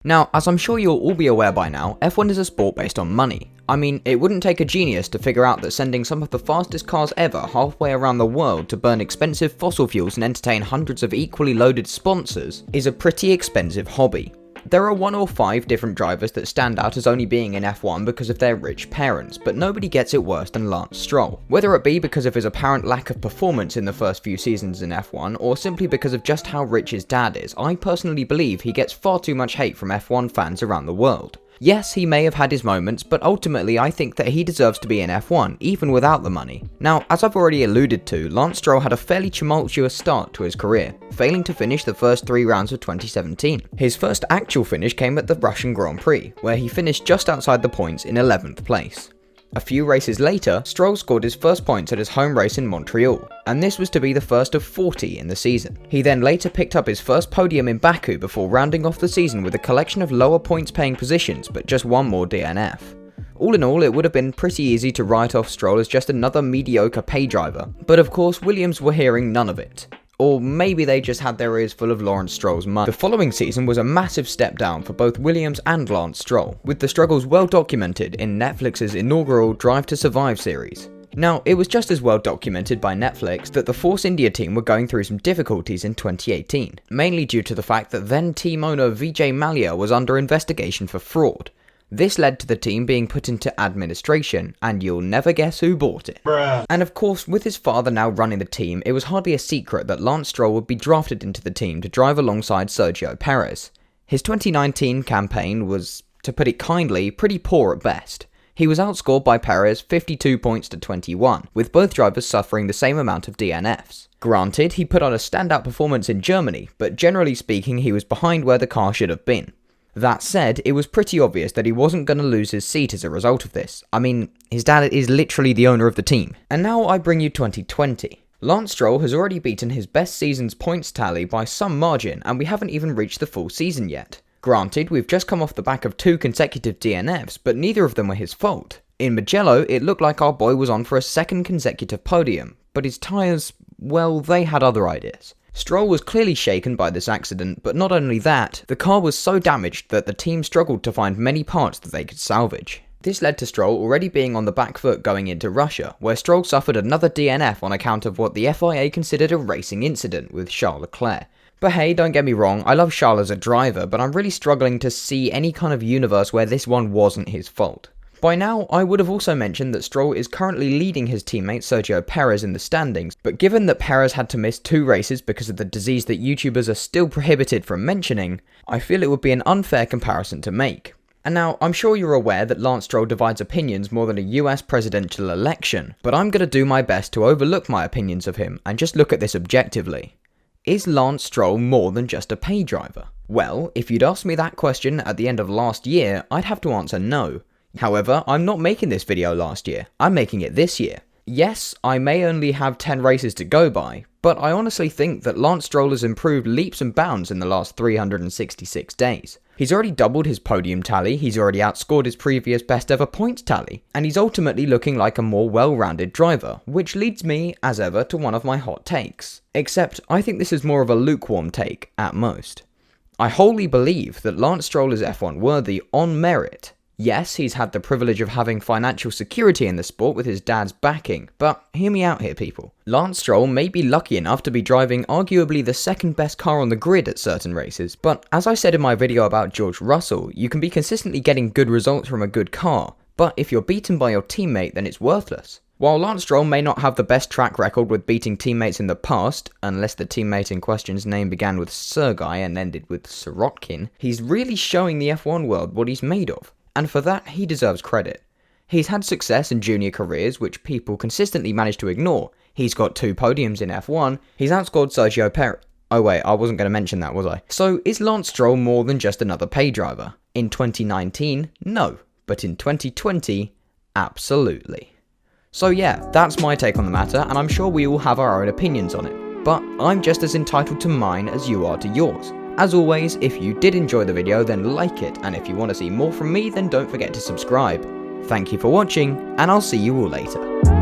Now, as I'm sure you'll all be aware by now, F1 is a sport based on money. I mean, it wouldn't take a genius to figure out that sending some of the fastest cars ever halfway around the world to burn expensive fossil fuels and entertain hundreds of equally loaded sponsors is a pretty expensive hobby. There are 1 or 5 different drivers that stand out as only being in F1 because of their rich parents, but nobody gets it worse than Lance Stroll. Whether it be because of his apparent lack of performance in the first few seasons in F1, or simply because of just how rich his dad is, I personally believe he gets far too much hate from F1 fans around the world. Yes, he may have had his moments, but ultimately I think that he deserves to be in F1, even without the money. Now, as I've already alluded to, Lance Stroll had a fairly tumultuous start to his career, failing to finish the first 3 rounds of 2017. His first actual finish came at the Russian Grand Prix, where he finished just outside the points in 11th place. A few races later, Stroll scored his first points at his home race in Montreal, and this was to be the first of 40 in the season. He then later picked up his first podium in Baku before rounding off the season with a collection of lower points paying positions, but just one more DNF. All in all, it would have been pretty easy to write off Stroll as just another mediocre pay driver, but of course Williams were hearing none of it. Or maybe they just had their ears full of Lawrence Stroll's money. The following season was a massive step down for both Williams and Lance Stroll, with the struggles well documented in Netflix's inaugural Drive to Survive series. Now, it was just as well documented by Netflix that the Force India team were going through some difficulties in 2018, mainly due to the fact that then team owner Vijay Mallya was under investigation for fraud. This led to the team being put into administration, and you'll never guess who bought it. Bruh. And of course, with his father now running the team, it was hardly a secret that Lance Stroll would be drafted into the team to drive alongside Sergio Perez. His 2019 campaign was, to put it kindly, pretty poor at best. He was outscored by Perez 52 points to 21, with both drivers suffering the same amount of DNFs. Granted, he put on a standout performance in Germany, but generally speaking he was behind where the car should have been. That said, it was pretty obvious that he wasn't going to lose his seat as a result of this. I mean, his dad is literally the owner of the team. And now I bring you 2020. Lance Stroll has already beaten his best season's points tally by some margin, and we haven't even reached the full season yet. Granted, we've just come off the back of 2 consecutive DNFs, but neither of them were his fault. In Mugello, it looked like our boy was on for a 2nd consecutive podium, but his tyres, well, they had other ideas. Stroll was clearly shaken by this accident, but not only that, the car was so damaged that the team struggled to find many parts that they could salvage. This led to Stroll already being on the back foot going into Russia, where Stroll suffered another DNF on account of what the FIA considered a racing incident with Charles Leclerc. But hey, don't get me wrong, I love Charles as a driver, but I'm really struggling to see any kind of universe where this one wasn't his fault. By now, I would have also mentioned that Stroll is currently leading his teammate Sergio Perez in the standings, but given that Perez had to miss 2 races because of the disease that YouTubers are still prohibited from mentioning, I feel it would be an unfair comparison to make. And now, I'm sure you're aware that Lance Stroll divides opinions more than a US presidential election, but I'm going to do my best to overlook my opinions of him and just look at this objectively. Is Lance Stroll more than just a pay driver? Well, if you'd asked me that question at the end of last year, I'd have to answer no. However, I'm not making this video last year, I'm making it this year. Yes, I may only have 10 races to go by, but I honestly think that Lance Stroll has improved leaps and bounds in the last 366 days. He's already doubled his podium tally, he's already outscored his previous best ever points tally, and he's ultimately looking like a more well-rounded driver, which leads me, as ever, to one of my hot takes. Except, I think this is more of a lukewarm take, at most. I wholly believe that Lance Stroll is F1 worthy on merit. Yes, he's had the privilege of having financial security in the sport with his dad's backing, but hear me out here people. Lance Stroll may be lucky enough to be driving arguably the 2nd best car on the grid at certain races, but as I said in my video about George Russell, you can be consistently getting good results from a good car, but if you're beaten by your teammate then it's worthless. While Lance Stroll may not have the best track record with beating teammates in the past, unless the teammate in question's name began with Sergei and ended with Sirotkin, he's really showing the F1 world what he's made of. And for that, he deserves credit. He's had success in junior careers, which people consistently manage to ignore. He's got 2 podiums in F1, he's outscored Sergio Perez. Oh wait, I wasn't going to mention that, was I? So, is Lance Stroll more than just another pay driver? In 2019, no. But in 2020, absolutely. So yeah, that's my take on the matter, and I'm sure we all have our own opinions on it. But I'm just as entitled to mine as you are to yours. As always, if you did enjoy the video then like it, and if you want to see more from me then don't forget to subscribe. Thank you for watching, and I'll see you all later.